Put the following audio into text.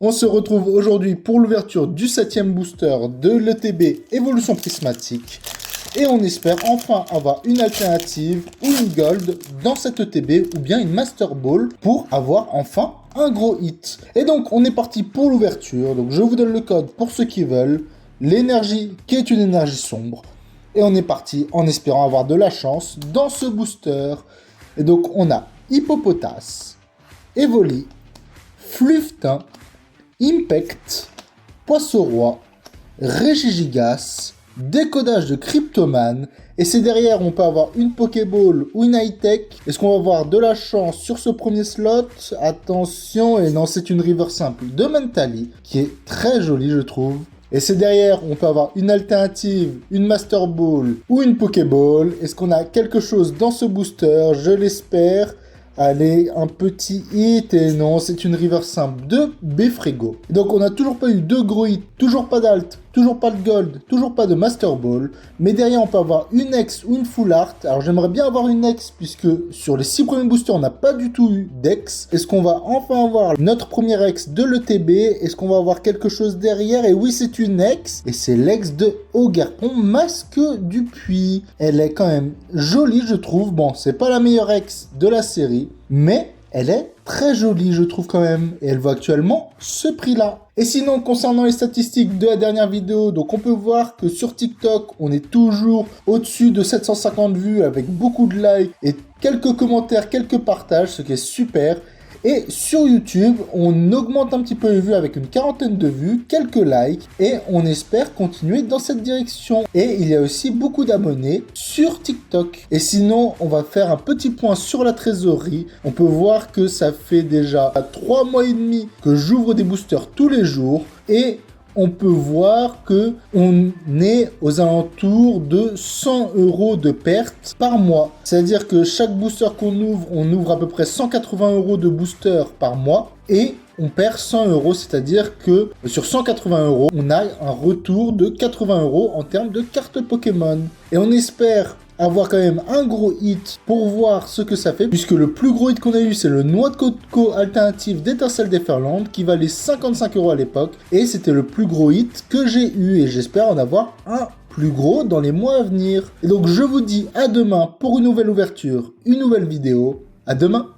On se retrouve aujourd'hui pour l'ouverture du 7e booster de l'ETB Évolution Prismatique. Et on espère enfin avoir une alternative ou une gold dans cette ETB ou bien une Master Ball pour avoir enfin un gros hit. Et donc on est parti pour l'ouverture. Donc je vous donne le code pour ceux qui veulent. L'énergie qui est une énergie sombre. Et on est parti en espérant avoir de la chance dans ce booster. Et donc on a Hippopotas, Evoli, Fluftin, Impact, Poisson-Roi, Régigigas, décodage de Cryptoman, et c'est derrière on peut avoir une Pokéball ou une high-tech. Est-ce qu'on va avoir de la chance sur ce premier slot? Attention, et non, c'est une river simple de Mentally, qui est très jolie je trouve. Et c'est derrière, on peut avoir une alternative, une Master Ball ou une Pokéball. Est-ce qu'on a quelque chose dans ce booster? Je l'espère. Allez, un petit hit, et non, c'est une river simple de Befrego. Donc on n'a toujours pas eu de gros hits, toujours pas d'alt, toujours pas de gold, toujours pas de Master Ball. Mais derrière on peut avoir une X ou une Full Art. Alors j'aimerais bien avoir une X puisque sur les 6 premiers boosters on n'a pas du tout eu d'X. Est-ce qu'on va enfin avoir notre première X de l'ETB? Est-ce qu'on va avoir quelque chose derrière? Et oui, c'est une X, et c'est l'ex de Ogerpon, Masque du Puits. Elle est quand même jolie je trouve. Bon, c'est pas la meilleure X de la série, mais elle est très jolie, je trouve quand même. Et elle vaut actuellement ce prix-là. Et sinon, concernant les statistiques de la dernière vidéo, donc on peut voir que sur TikTok, on est toujours au-dessus de 750 vues avec beaucoup de likes et quelques commentaires, quelques partages, ce qui est super. Et sur YouTube, on augmente un petit peu les vues avec une quarantaine de vues, quelques likes, et on espère continuer dans cette direction. Et il y a aussi beaucoup d'abonnés sur TikTok. Et sinon, on va faire un petit point sur la trésorerie. On peut voir que ça fait déjà 3 mois et demi que j'ouvre des boosters tous les jours, et on peut voir que on est aux alentours de 100 € de perte par mois. C'est-à-dire que chaque booster qu'on ouvre, on ouvre à peu près 180 € de booster par mois et on perd 100 €, c'est-à-dire que sur 180 €, on a un retour de 80 € en termes de cartes Pokémon. Et on espère avoir quand même un gros hit pour voir ce que ça fait, puisque le plus gros hit qu'on a eu, c'est le Noix de Coco alternative d'Étincelle Déferlante, qui valait 55 € à l'époque, et c'était le plus gros hit que j'ai eu, et j'espère en avoir un plus gros dans les mois à venir. Et donc je vous dis à demain pour une nouvelle ouverture, une nouvelle vidéo. À demain!